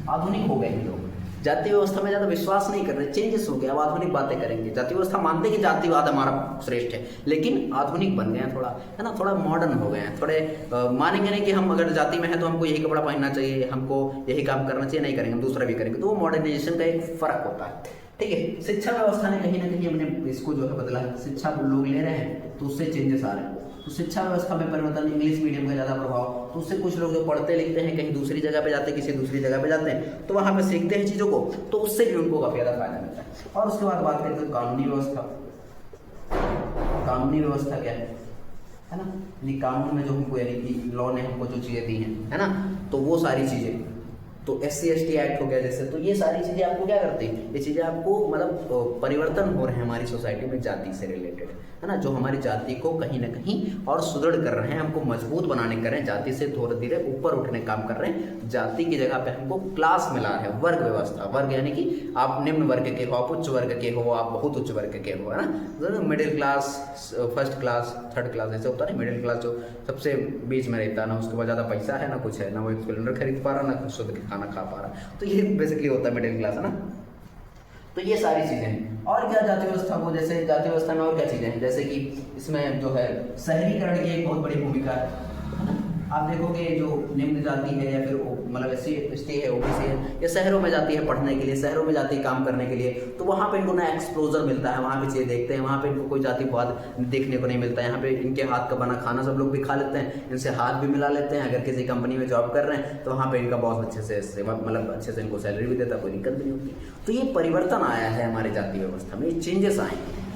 Speaker 1: आधुनिक हो गए लोग, जाति व्यवस्था में ज़्यादा विश्वास नहीं कर रहे, चेंजेस हो गया। अब आधुनिक बातें करेंगे। जाति व्यवस्था मानते हैं कि जातिवाद हमारा श्रेष्ठ है, लेकिन आधुनिक बन गए हैं थोड़ा, है ना, थोड़ा मॉडर्न हो गए हैं। थोड़े मानेंगे नहीं कि हम अगर जाति में हैं तो हमको यही कपड़ा पहनना चाहिए, हमको यही काम करना चाहिए, नहीं करेंगे, हम दूसरा भी करेंगे। तो वो मॉडर्नाइजेशन का एक फर्क होता है, ठीक है। शिक्षा व्यवस्था ने कहीं ना कहीं अपने इसको जो है बदला है। शिक्षा लोग ले रहे हैं तो उससे चेंजेस आ रहे हैं। तो शिक्षा व्यवस्था में परिवर्तन, इंग्लिश मीडियम का ज़्यादा प्रभाव, तो उससे कुछ लोग जो पढ़ते लिखते हैं कहीं दूसरी जगह पे जाते हैं, किसी दूसरी जगह पे जाते हैं, तो वहाँ पे सीखते हैं चीज़ों को, तो उससे भी उनको काफ़ी ज़्यादा फायदा मिलता है। और उसके बाद बात करें तो कानूनी व्यवस्था। कानूनी व्यवस्था क्या है ना, यानी कानून में जो हमको, यानी कि लॉ ने हमको जो चीज़ें दी हैं, है ना, तो वो सारी चीज़ें, तो SC ST एक्ट हो गया जैसे, तो ये सारी चीज़ें आपको क्या करती हैं, ये चीज़ें आपको मतलब परिवर्तन हो रहे हैं हमारी सोसाइटी में जाति से रिलेटेड, है ना, जो हमारी जाति को कहीं ना कहीं और सुदृढ़ कर रहे हैं, हमको मजबूत बनाने कर रहे हैं, जाति से धीरे धीरे ऊपर उठने काम कर रहे हैं। जाति की जगह पे हमको क्लास मिला है, वर्ग व्यवस्था। वर्ग यानी कि आप निम्न वर्ग के हो, आप उच्च वर्ग के हो, आप बहुत उच्च वर्ग के हो, है ना। Middle class, first class, third class ऐसे होता है। मिडिल क्लास जो सबसे बीच में रहता है ना, उसके बाद ज़्यादा पैसा है ना कुछ है ना, वो एक सिलेंडर खरीद पा रहा ना शुद्ध खाना खा पा रहा, तो ये बेसिकली होता है मिडिल क्लास, है ना। तो ये सारी चीज़ें हैं। और क्या जाति व्यवस्था को, जैसे जाति व्यवस्था में और क्या चीज़ें हैं, जैसे कि इसमें जो है शहरीकरण की एक बहुत बड़ी भूमिका है ना। आप देखोगे जो निम्न जाति है या फिर मतलब SC ST है, OBC है, या शहरों में जाती है पढ़ने के लिए, शहरों में जाती है काम करने के लिए, तो वहाँ पे इनको नया एक्सप्लोजर मिलता है, वहाँ पे चीज़ें देखते हैं, वहाँ पे इनको कोई जातिवाद देखने को नहीं मिलता है। यहाँ पे इनके हाथ का बना खाना सब लोग भी खा लेते हैं, इनसे हाथ भी मिला लेते हैं। अगर किसी कंपनी में जॉब कर रहे हैं तो वहाँ पे इनका बॉस अच्छे से मतलब अच्छे से इनको सैलरी भी देता, कोई दिक्कत भी नहीं होती। तो ये परिवर्तन आया है हमारी जाति व्यवस्था में, ये चेंजेस आए हैं।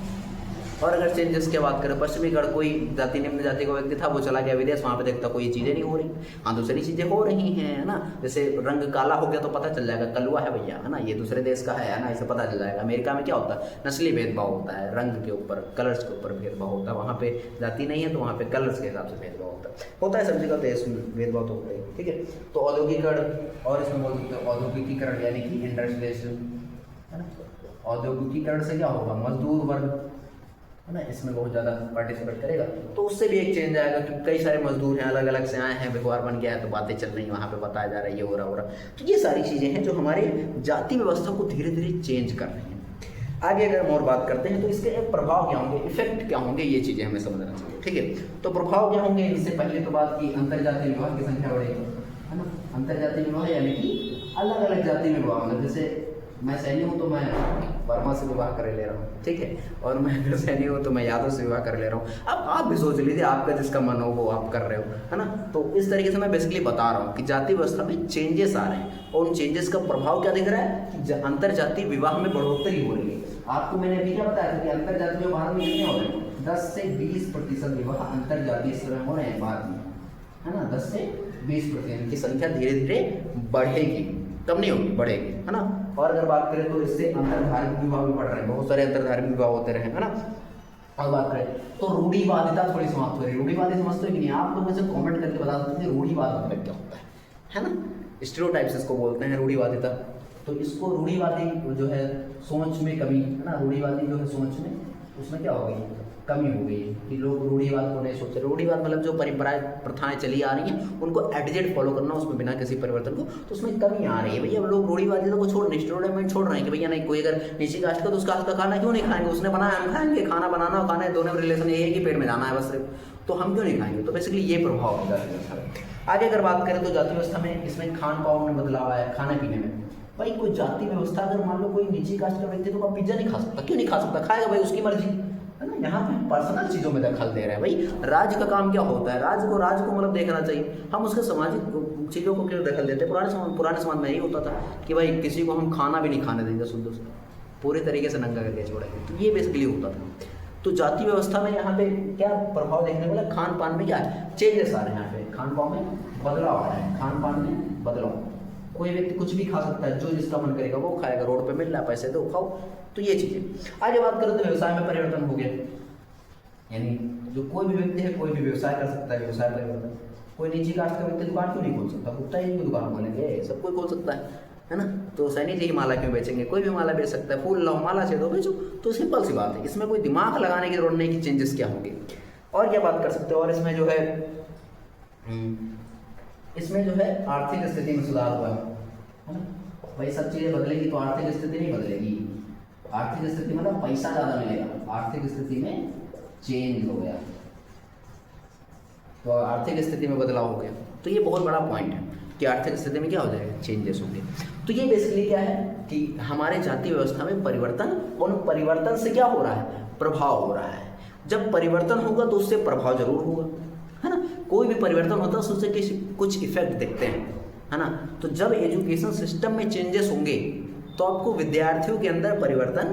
Speaker 1: और अगर चेंजेस की बात करें, पश्चिमीकरण, कोई जाति निम्न जाति का व्यक्ति था, वो चला गया विदेश, वहाँ पे देखता कोई चीज़ें नहीं हो रही, हाँ दूसरी चीज़ें हो रही हैं, है ना। जैसे रंग काला हो गया तो पता चल जाएगा कलुआ है भैया, है ना, ये दूसरे देश का है ना, इसे पता चल जाएगा। अमेरिका में क्या होता है, नस्ली भेदभाव होता है, रंग के ऊपर, कलर्स के ऊपर भेदभाव होता है। वहाँ पे जाति नहीं है तो वहाँ पे कलर्स के हिसाब से भेदभाव होता है सब जगह, तो इसमें भेदभाव तो होता है, ठीक है। तो औद्योगिकरण, और इसमें बोल सकते हैं औद्योगिकीकरण, यानी कि इंडस्ट्रियलाइजेशन, है ना। औद्योगिकीकरण से क्या होगा, मजदूर वर्ग, है ना, इसमें बहुत ज़्यादा पार्टिसिपेट करेगा, तो उससे भी एक चेंज आएगा कि कई सारे मजदूर हैं, अलग अलग से आए हैं, व्यवहार बन गया है, तो बातें चल रही हैं, वहाँ पे बताया जा रहा है ये हो रहा। तो ये सारी चीज़ें हैं जो हमारे जाति व्यवस्था को धीरे धीरे चेंज कर रही हैं। आगे अगर हम और बात करते हैं तो इसके प्रभाव क्या होंगे, इफेक्ट क्या होंगे, ये चीज़ें हमें समझना चाहिए, ठीक है। तो प्रभाव क्या होंगे, इससे पहले तो बात की अंतर्जातीय विवाह की संख्या बढ़ेगी, है ना। अंतर्जातीय विवाह यानी कि अलग अलग जाति में विवाह, मतलब जैसे मैं सैनी हूँ तो मैं वर्मा से विवाह कर ले रहा हूँ, ठीक है, और मैं अगर सैनी हूँ तो मैं यादव से विवाह कर ले रहा हूँ। अब आप भी सोच लीजिए, आपका जिसका मन हो वो आप कर रहे हो, है ना। तो इस तरीके से मैं बेसिकली बता रहा हूँ कि जाति व्यवस्था में चेंजेस आ रहे हैं, और उन चेंजेस का प्रभाव क्या दिख रहा है कि अंतर जातीय विवाह में बढ़ोतरी हो रही है। आपको मैंने अभी क्या बताया था कि अंतर जातीय भारत में कितने हो रहे हैं, 10 से 20% विवाह अंतर जातीय स्तर में हो रहे हैं भारत में, है ना। 10 से 20% की संख्या धीरे धीरे बढ़ेगी, कम नहीं होगी, बढ़ेगी, है ना। और अगर बात करें तो इससे अंतर धार्मिक विवाह भी बढ़ रहे हैं, बहुत सारे अंतर धार्मिक विवाह होते रहे, है ना। और बात करें तो रूढ़िवादिता थोड़ी समाप्त हो रही है। रूढ़िवादी समझते हो कि नहीं आप, तो मुझे कमेंट करके बता सकते हैं रूढ़िवाद मतलब क्या होता है ना। स्टीरियोटाइप्स इसको बोलते हैं रूढ़िवादिता। तो इसको रूढ़िवादी जो है सोच में कमी, है ना, रूढ़िवादी जो है सोच में उसमें क्या हो गई, कमी हो गई कि लोग रूढ़िवाद को नहीं सोचते। रूढ़िवाद मतलब जो परंपराएं प्रथाएं चली आ रही हैं उनको एडजेक्ट फॉलो करना, उसमें बिना किसी परिवर्तन को, तो उसमें कमी आ रही है। भैया अब लोग रूढ़िवादिता को छोड़, स्टीरियोटाइप छोड़ रहे हैं कि भैया नहीं, कोई अगर नीचे कास्ट का तो उसका हाथ का खाना क्यों नहीं खाएंगे, उसने बनाया हम खाएंगे। खाना बनाना और खाना दोनों में रिलेशन ये है कि पेट में जाना है बस सिर्फ, तो हम क्यों नहीं खाएंगे। तो बेसिकली ये प्रभाव है जाति व्यवस्था में। आगे अगर बात करें तो जाति व्यवस्था में इसमें खान पान में बदलाव आया, खाने पीने में। भाई कोई जाति व्यवस्था, अगर मान लो कोई नीची कास्ट का व्यक्ति तो वो पिज्जा नहीं खा सकता, क्यों नहीं खा सकता, खाएगा भाई, उसकी मर्जी, है ना। यहाँ पे पर्सनल चीज़ों में दखल दे रहे हैं। भाई राज्य का काम क्या होता है, राज्य को मतलब देखना चाहिए, हम उसके सामाजिक चीज़ों को क्यों दखल देते हैं। पुराने समाज में यही होता था कि भाई किसी को हम खाना भी नहीं खाने देंगे, शुद्ध से पूरे तरीके से नंगा करके छोड़ेंगे, तो ये बेसिकली होता था। तो जाति व्यवस्था में यहाँ पे क्या प्रभाव देखने को मिला, खान पान में क्या है, चेंजेस आ रहे हैं। यहाँ पे खान पान में बदलाव आ रहा है, खान पान में बदलाव। कोई व्यक्ति कुछ भी खा सकता है, जो जिसका मन करेगा वो खाएगा, रोड पे मिल रहा है पैसे दो खाओ, तो ये चीज़ें। आगे बात करें तो व्यवसाय में परिवर्तन हो गया, यानी जो कोई भी व्यक्ति है कोई भी व्यवसाय कर सकता है, व्यवसाय परिवर्तन। कोई निजी कास्ट का व्यक्ति दुकान क्यों नहीं खोल सकता, गुप्ता जी की दुकान खोलेंगे, सब कोई खोल सकता है ना। तो सैनी जी की माला क्यों बेचेंगे, कोई भी माला बेच सकता है, फूल लाओ माला चाहिए तो बेचो, तो सिंपल सी बात है, इसमें कोई दिमाग लगाने की जरूरत नहीं कि चेंजेस क्या होंगे। और क्या बात कर सकते हो, और इसमें जो है आर्थिक स्थिति में सुधार हुआ है ना। भाई सब चीज़ें बदलेगी तो आर्थिक स्थिति नहीं बदलेगी, आर्थिक स्थिति मतलब पैसा ज़्यादा मिलेगा, आर्थिक स्थिति में चेंज हो गया, तो आर्थिक स्थिति में बदलाव हो गया। तो ये बहुत बड़ा पॉइंट है कि आर्थिक स्थिति में क्या हो जाएगा, चेंजेस होंगे। तो ये बेसिकली क्या है कि हमारे जातीय व्यवस्था में परिवर्तन, और परिवर्तन से क्या हो रहा है, प्रभाव हो रहा है। जब परिवर्तन होगा तो उससे प्रभाव जरूर होगा, है ना। कोई भी परिवर्तन होता है उससे कुछ इफेक्ट दिखते हैं, है ना। तो जब एजुकेशन सिस्टम में चेंजेस होंगे तो आपको विद्यार्थियों के अंदर परिवर्तन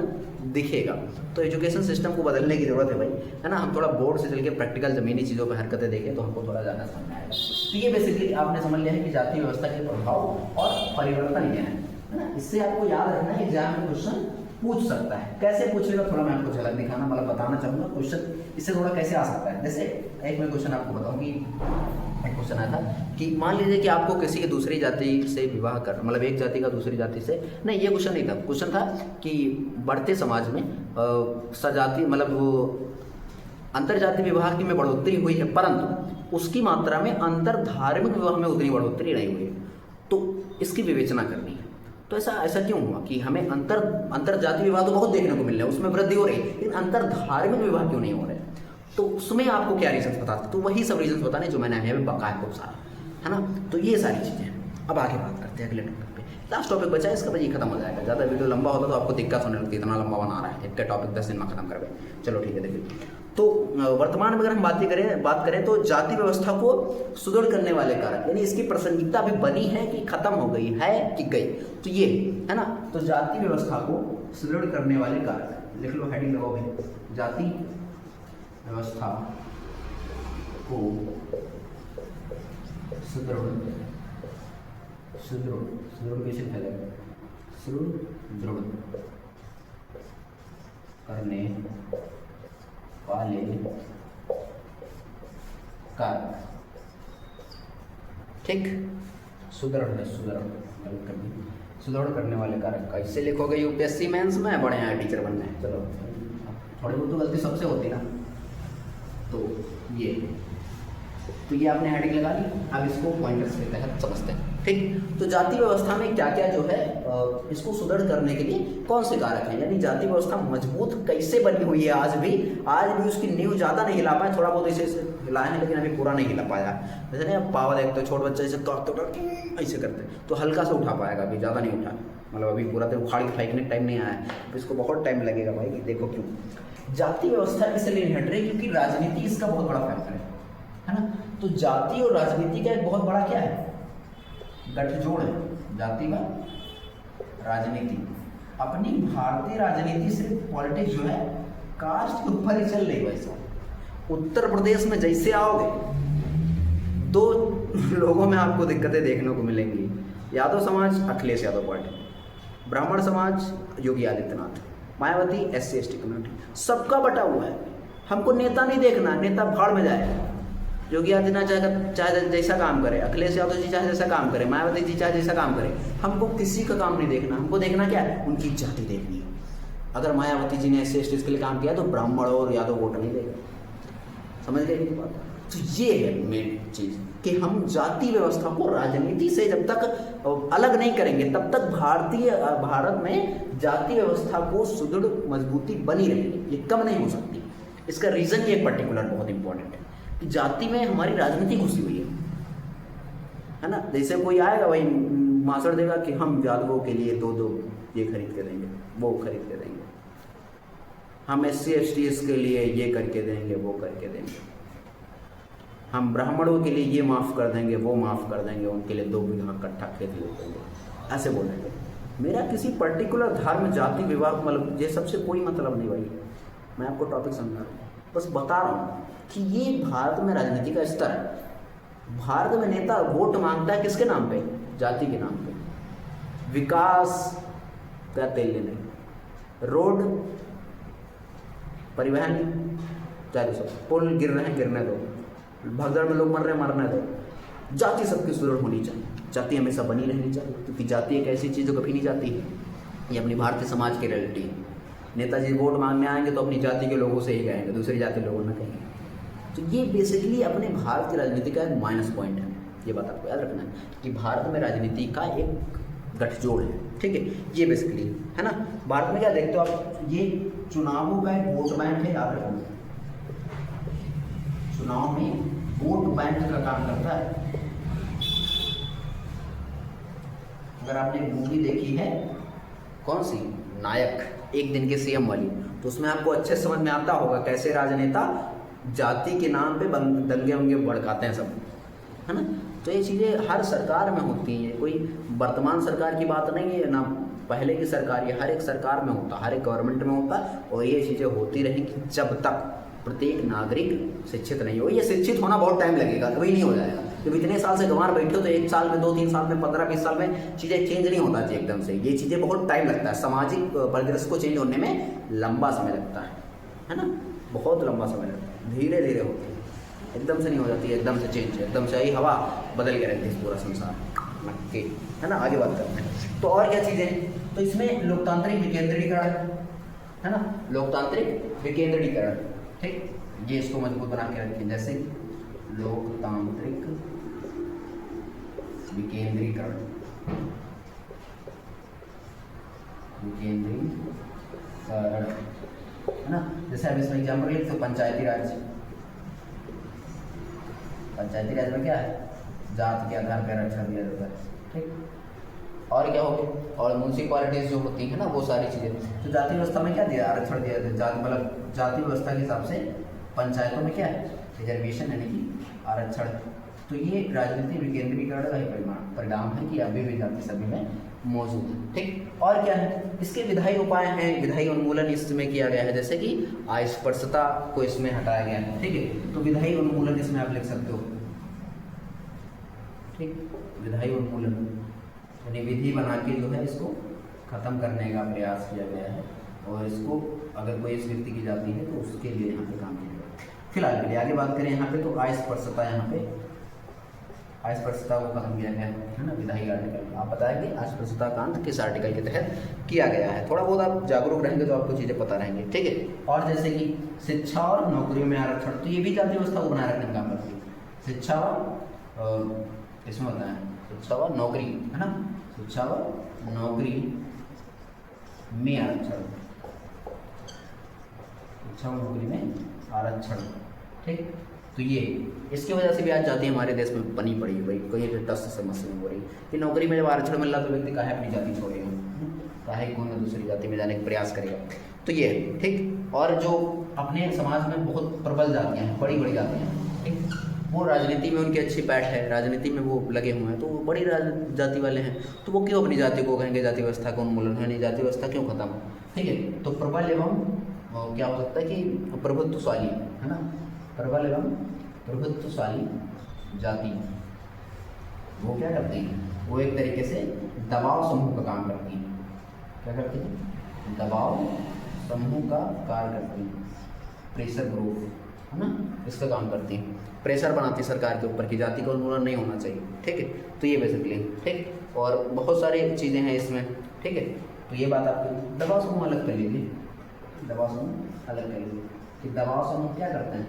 Speaker 1: दिखेगा। तो एजुकेशन सिस्टम को बदलने की जरूरत है भाई, है ना। हम थोड़ा बोर्ड से चल के प्रैक्टिकल ज़मीनी चीज़ों पर हरकतें देखें तो हमको थोड़ा ज़्यादा समझ आएगा। तो ये बेसिकली आपने समझ लिया है कि जातीय व्यवस्था के प्रभाव और परिवर्तन क्या है ना। इससे आपको याद रखना है, एग्जाम में क्वेश्चन पूछ सकता है। कैसे पूछेगा थोड़ा मैं आपको झलक दिखाना मतलब बताना चाहूँगा, क्वेश्चन इससे थोड़ा कैसे आ सकता है। जैसे एक मैं क्वेश्चन आपको बताऊँ कि एक क्वेश्चन आया था कि मान लीजिए कि आपको किसी की दूसरी जाति से विवाह करना, मतलब एक जाति का दूसरी जाति से, नहीं ये क्वेश्चन नहीं था, क्वेश्चन था कि बढ़ते समाज में सजाति मतलब वो अंतरजातीय विवाह की में बढ़ोतरी हुई है, परंतु उसकी मात्रा में अंतर धार्मिक विवाह में उतनी बढ़ोतरी नहीं हुई है, तो इसकी विवेचना करनी है। तो ऐसा क्यों हुआ कि हमें अंतर जातीय विवाह तो बहुत देखने को मिल रहा है, उसमें वृद्धि हो रही है, लेकिन अंतर धार्मिक विवाह क्यों नहीं हो रहे, तो उसमें आपको क्या रीजन बताते, तो वही सब रीजन बताने जो मैंने अभी बकाया खूब सारा, है ना। तो ये सारी चीज़ें हैं। अब आगे बात करते हैं अगले टॉपिक पे। लास्ट टॉपिक बचा है, इसका भाई खत्म हो जाएगा। ज़्यादा वीडियो लंबा होता तो आपको दिक्कत होने लगती, इतना लंबा बना रहा है, एक का टॉपिक 10 दिन में खत्म कर गए। चलो ठीक है, देखिए तो वर्तमान में अगर हम बात करें तो जाति व्यवस्था को सुदृढ़ करने वाले कारक, यानी इसकी प्रासंगिकता अभी बनी है कि खत्म हो गई है कि गई, तो ये है ना। तो जाति व्यवस्था को सुदृढ़ करने वाले कारक, लिख लो हेडिंग लगाओ भाई, जाति व्यवस्था को सुदृढ़ कैसे फैलेगा, सुदृढ़ करने वाले कारक, ठीक, सुदृढ़ करने वाले कारक। कैसे लिखोगे यूपीएससी मेंस में, बड़े हैं टीचर बनने, चलो थोड़ी बहुत तो गलती सबसे होती ना। तो ये आपने हेडिंग लगा ली, अब इसको पॉइंटर्स के तहत समझते हैं, ठीक। तो जाति व्यवस्था में क्या क्या जो है इसको सुदृढ़ करने के लिए कौन से कारक हैं, यानी जाति व्यवस्था मजबूत कैसे बनी हुई है आज भी उसकी नींव ज़्यादा नहीं हिला पाए, थोड़ा बहुत इसे हिलाए हैं लेकिन अभी पूरा नहीं हिला पाया। जैसे ना पावा देखते हो छोटे बच्चे ऐसे ऐसे करते तो हल्का सा उठा पाएगा, अभी ज़्यादा नहीं उठा, मतलब अभी पूरा तो उखाड़ के फेंकने टाइम नहीं आया है, तो इसको बहुत टाइम लगेगा भाई। कि देखो क्यों जाति व्यवस्था इसलिए नहीं हट रही, क्योंकि राजनीति इसका बहुत बड़ा फैक्टर है ना। तो जाति और राजनीति का एक बहुत बड़ा क्या है, गठजोड़ है, जाति व राजनीति। अपनी भारतीय राजनीति सिर्फ पॉलिटिक्स जो है कास्ट के ऊपर ही चल रही है। वैसा उत्तर प्रदेश में जैसे आओगे तो लोगों में आपको दिक्कतें देखने को मिलेंगी। यादव समाज अखिलेश यादव पार्टी, ब्राह्मण समाज Yogi Adityanath, Mayawati SC ST community, सबका बटा हुआ है। हमको नेता नहीं देखना, नेता भाड़ में जाए। योगी आदित्यनाथ चाहे जैसा काम करे, अखिलेश यादव जी चाहे जैसा काम करे, मायावती जी चाहे जैसा काम करे, हमको किसी का काम नहीं देखना। हमको देखना क्या है, उनकी जाति देखनी है। अगर मायावती जी ने SC ST के लिए काम किया तो ब्राह्मण और यादव वोट नहीं देगा। समझ गए ये बात? तो ये है मेन चीज़ कि हम जाति व्यवस्था को राजनीति से जब तक अलग नहीं करेंगे तब तक भारत में जाति व्यवस्था को सुदृढ़ मजबूती बनी रहेगी, ये कम नहीं हो सकती। इसका रीज़न ये पर्टिकुलर बहुत इंपॉर्टेंट है कि जाति में हमारी राजनीति घुसी हुई है ना। जैसे कोई आएगा वही मासड़ देगा कि हम यादवों के लिए दो ये खरीद के देंगे, वो खरीद के देंगे, हम SC ST के लिए ये करके देंगे, वो करके देंगे, हम ब्राह्मणों के लिए ये माफ़ कर देंगे, वो माफ़ कर देंगे, उनके लिए 2 बीघा कट्ठा खेत ले देंगे, ऐसे बोलेंगे। मेरा किसी पर्टिकुलर धर्म जाति विवाह मतलब ये सबसे कोई मतलब नहीं भाई। मैं आपको टॉपिक समझा रहा हूँ, बस बता रहा हूँ कि ये भारत में राजनीति का स्तर है। भारत में नेता वोट मांगता है किसके नाम पे, जाति के नाम पे। विकास का तेल लेने, रोड परिवहन चाहे सब, पुल गिर रहे हैं गिरने दो, भगदड़ में लोग मर रहे हैं मरने दो। जाति सबकी सुदृढ़ होनी चाहिए, जाति हमेशा बनी रहनी चाहिए, क्योंकि जाति एक ऐसी चीज़ जो कभी नहीं जाती है। ये अपनी भारतीय समाज की रियलिटी है। नेताजी वोट मांगने आएंगे तो अपनी जाति के लोगों से ही कहेंगे, दूसरी जाति लोगों ने कहेंगे। तो ये बेसिकली अपने भारत की राजनीति का एक माइनस पॉइंट है। ये बात आपको याद रखना है कि भारत में राजनीति का एक गठजोड़ है, ठीक है। ये बेसिकली है ना। भारत में क्या देखते हो आप, ये चुनावों का एक वोट बैंक है, याद रखना। चुनाव में वोट बैंक का काम करता है। अगर आपने मूवी देखी है कौन सी, नायक, एक दिन के CM वाली, तो उसमें आपको अच्छे समझ में आता होगा कैसे राजनेता जाति के नाम पे दंगे वंगे भड़काते हैं सब, है ना। तो ये चीज़ें हर सरकार में होती हैं, कोई वर्तमान सरकार की बात नहीं है ना, पहले की सरकार, ये हर एक सरकार में होता, हर एक गवर्नमेंट में होता। और ये चीज़ें होती रहेंगी जब तक प्रत्येक नागरिक शिक्षित नहीं हो। ये शिक्षित होना बहुत टाइम लगेगा, कभी नहीं हो जाएगा। जब इतने साल से गंवार बैठे हो तो 1 साल में, 2-3 साल में, 15-20 साल में चीज़ें चेंज नहीं होता चाहिए एकदम से। ये चीज़ें बहुत टाइम लगता है, सामाजिक परिदृश्य को चेंज होने में लंबा समय लगता है ना, बहुत लंबा समय लगता है, धीरे धीरे होती है, एकदम से नहीं हो जाती है, एकदम से चेंज, एकदम से ही हवा बदल के रहती है पूरा संसार, है ना। आगे बात करते हैं तो और क्या चीज़ें, तो इसमें लोकतांत्रिक विकेंद्रीकरण है ना, लोकतांत्रिक विकेंद्रीकरण, ठीक। ये इसको मजबूत बना के रखें, जैसे लोकतांत्रिक विकेंद्रीकरण, है ना। जैसे अब इसमें एग्जाम्पल लिखते हो पंचायती राज। पंचायती राज में क्या है, जात के आधार पर आरक्षण दिया जाता है, ठीक। और क्या हो गया, और म्यूनसिपैलिटीज जो होती है ना, वो सारी चीज़ें। तो जाति व्यवस्था में क्या दिया, आरक्षण दिया जाता है। जाति मतलब जाति व्यवस्था के हिसाब से पंचायतों में क्या है, रिजर्वेशन यानी कि आरक्षण। तो ये राजनीतिक विकेंद्रीकरण का ही परिणाम है कि अभी भी जाति सभी में मौजूद है, ठीक। और क्या है, इसके विधायी उपाय हैं, विधायी उन्मूलन इसमें किया गया है, जैसे कि अस्पृश्यता को इसमें हटाया गया है, ठीक है। तो विधायी उन्मूलन इसमें आप लिख सकते हो, ठीक। विधायी उन्मूलन यानी विधि बना के जो है इसको खत्म करने का प्रयास किया गया है, और इसको अगर कोई इस व्यक्ति की जाती है तो उसके लिए यहाँ पे काम किया गया। फिलहाल के लिए आगे बात करें यहाँ पे, तो अस्पृश्यता, यहाँ पे अस्पृश्यता को खत्म किया गया है ना, विधायी आर्टिकल। आप बताएंगे अस्पृश्यता कांड किस आर्टिकल के तहत किया गया है। थोड़ा बहुत आप जागरूक रहेंगे तो आपको चीज़ें पता रहेंगी, ठीक है। और जैसे कि शिक्षा और नौकरियों में आरक्षण, तो ये भी जाति व्यवस्था को बनाए रखने का काम करती है। शिक्षा और इसमें होता है शिक्षा व नौकरी, है ना, शिक्षा व नौकरी में आरक्षण, शिक्षा व नौकरी में आरक्षण, ठीक। तो ये इसकी वजह से भी आज जाति हमारे देश में बनी पड़ी है भाई, कोई टस समस्या हो रही है कि नौकरी में जब आरक्षण मिल रहा तो व्यक्ति काहे अपनी जाति छोड़ेगा। चाहे कौन न दूसरी जाति में जाने का प्रयास करेगा। तो ये है, ठीक। और जो अपने समाज में बहुत प्रबल जातियाँ हैं, बड़ी बड़ी जातियाँ हैं, ठीक, वो राजनीति में उनकी अच्छी पैठ है, राजनीति में वो लगे हुए हैं, तो वो बड़ी जाति वाले हैं, तो वो क्यों अपनी जाति को कहेंगे जाति व्यवस्था का उन्मूलन है, नहीं जाति व्यवस्था क्यों खत्म, ठीक है। तो प्रबल एवं क्या हो सकता है कि प्रभुत्वशाली, है ना, प्रबल एवं प्रभुत्वशाली जाति वो क्या करती है, वो एक तरीके से दबाव समूह का काम करती है। क्या करती है? दबाव समूह का कार्य करती है, प्रेशर ग्रुप, है ना, इसका काम करती है, प्रेशर बनाती है सरकार के ऊपर कि जाति का उन्मूलन नहीं होना चाहिए, ठीक है। तो ये बेसिकली, ठीक, और बहुत सारी चीज़ें हैं इसमें, ठीक है। तो ये बात आपको दबाव समूह अलग कर लीजिए, दबाव समूह अलग कर लीजिए कि दबाव समूह क्या करते हैं,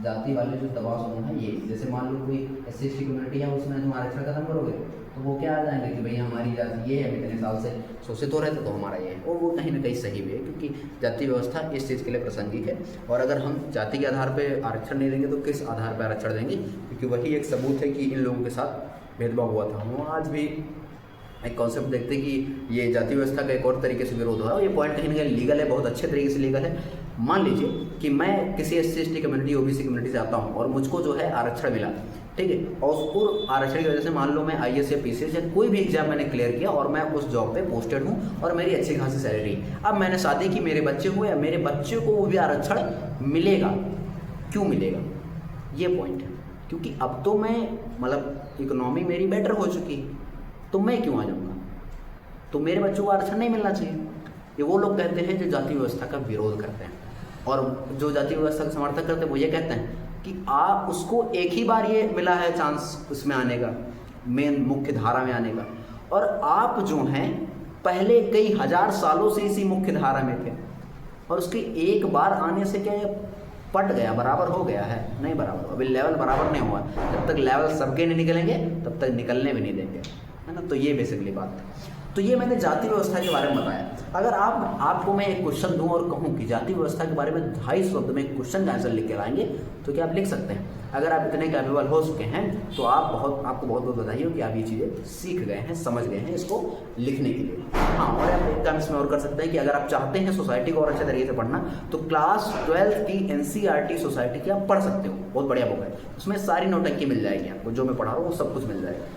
Speaker 1: जाति वाले जो दबाव समूह है ये, जैसे मान लो कोई SC ST कम्युनिटी है, उसमें तुम आरक्षण खत्म करोगे तो वो क्या आ जाएंगे कि भाई हमारी जाति ये है, हम इतने साल से शोषित हो रहे थे तो हमारा ये है, और वो कहीं ना कहीं सही भी है, क्योंकि जाति व्यवस्था इस चीज़ के लिए प्रासंगिक है। और अगर हम जाति के आधार पर आरक्षण नहीं देंगे तो किस आधार पर आरक्षण देंगे, क्योंकि वही एक सबूत है कि इन लोगों के साथ भेदभाव हुआ था। हम आज भी एक कॉन्सेप्ट देखते हैं कि ये जाति व्यवस्था का एक और तरीके से विरोध हो रहा है, ये पॉइंट कहीं ना कहीं लीगल है, बहुत अच्छे तरीके से लीगल है। मान लीजिए कि मैं किसी SC ST community OBC community से आता हूँ और मुझको जो है आरक्षण मिला, ठीक है, और उसको आरक्षण की वजह से मान लो मैं IAS या PCS या कोई भी एग्जाम मैंने क्लियर किया और मैं उस जॉब पे पोस्टेड हूँ और मेरी अच्छी खासी सैलरी, अब मैंने शादी की, मेरे बच्चे हुए, या मेरे बच्चे को वो भी आरक्षण मिलेगा, क्यों मिलेगा, ये पॉइंट है। क्योंकि अब तो मैं मतलब इकोनॉमी मेरी बेटर हो चुकी है, तो मैं क्यों आ जाऊँगा, तो मेरे बच्चों को आरक्षण नहीं मिलना चाहिए। ये वो लोग कहते हैं जो जाति व्यवस्था का विरोध करते हैं, और जो जाति व्यवस्था का समर्थन करते हैं वो ये कहते हैं कि आप उसको एक ही बार ये मिला है चांस उसमें आने का, मेन मुख्य धारा में आने का, और आप जो हैं पहले कई हजार सालों से इसी मुख्य धारा में थे, और उसके एक बार आने से क्या ये पट गया, बराबर हो गया है, नहीं बराबर, अभी लेवल बराबर नहीं हुआ, जब तक लेवल सबके नहीं निकलेंगे तब तक निकलने भी नहीं देंगे, है ना। तो ये बेसिकली बात है। तो ये मैंने जाति व्यवस्था के बारे में बताया। अगर आपको मैं एक क्वेश्चन दूं और कहूं कि जाति व्यवस्था के बारे में 2.5 शब्द में एक क्वेश्चन का आंसर लिख के लाएंगे, तो क्या आप लिख सकते हैं? अगर आप इतने कैपेबल हो चुके हैं तो आपको बहुत बहुत बधाई हो कि आप ये चीज़ें सीख गए हैं, समझ गए हैं इसको लिखने के लिए। हाँ, और आप एक काम इसमें और कर सकते हैं कि अगर आप चाहते हैं सोसाइटी को और अच्छे तरीके से पढ़ना, तो क्लास 12th की NCERT सोसाइटी की आप पढ़ सकते हो, बहुत बढ़िया बुक है, उसमें सारी नौटंकी मिल जाएगी आपको, जो मैं पढ़ा रहा हूँ वो सब कुछ मिल जाएगा,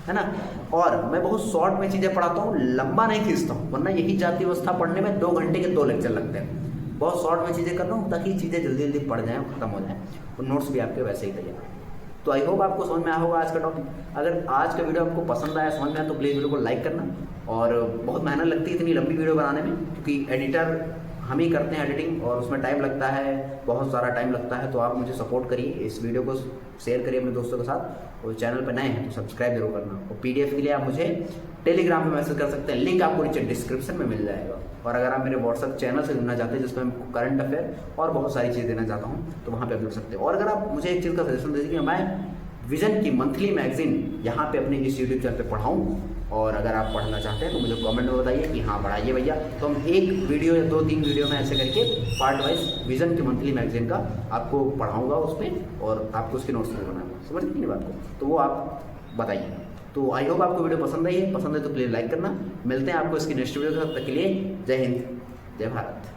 Speaker 1: है ना। और मैं बहुत शॉर्ट में चीज़ें पढ़ाता हूँ, लंबा नहीं खींचता हूँ, वरना यही जाति व्यवस्था पढ़ने में 2 घंटे के 2 लेक्चर लगते हैं। बहुत शॉर्ट में चीज़ें कर रहा हूँ ताकि चीज़ें जल्दी जल्दी पढ़ जाएँ, खत्म हो जाएँ, और नोट्स भी आपके वैसे ही तैयार। तो आई होप आपको समझ में आया होगा आज का टॉपिक। अगर आज का वीडियो आपको पसंद आया, समझ में आया, तो प्लीज़ वीडियो को लाइक करना। और बहुत मेहनत लगती है इतनी लंबी वीडियो बनाने में, क्योंकि एडिटर हम ही करते हैं एडिटिंग, और उसमें टाइम लगता है, बहुत सारा टाइम लगता है। तो आप मुझे सपोर्ट करिए, इस वीडियो को शेयर करिए अपने दोस्तों के साथ, और चैनल पर नए हैं तो सब्सक्राइब जरूर करना। और PDF के लिए आप मुझे टेलीग्राम पे मैसेज कर सकते हैं, लिंक आपको नीचे डिस्क्रिप्शन में मिल जाएगा। और अगर आप मेरे WhatsApp चैनल से जुड़ना चाहते हैं, जिसमें मैं करंट अफेयर और बहुत सारी चीज़ देना चाहता हूँ, तो वहाँ पर आप जुड़ सकते हैं। और अगर आप मुझे एक चीज़ का सजेशन दे दीजिए, मैं विजन की मंथली मैगजीन यहाँ पे अपने इस यूट्यूब चैनल पे पढ़ाऊँ, और अगर आप पढ़ना चाहते हैं तो मुझे कमेंट में बताइए कि हाँ पढ़ाइए भैया। तो हम एक वीडियो या 2-3 वीडियो में ऐसे करके पार्ट वाइज विजन की मंथली मैगजीन का आपको पढ़ाऊँगा उसमें, और आपको उसके नोट्स भी बनाऊँगा। समझ गई बात को? तो वो आप बताइए। तो आई होप आपको वीडियो पसंद आई है तो प्लीज़ लाइक करना। मिलते हैं आपको इसकी नेक्स्ट वीडियो के साथ, तक के लिए जय हिंद, जय भारत।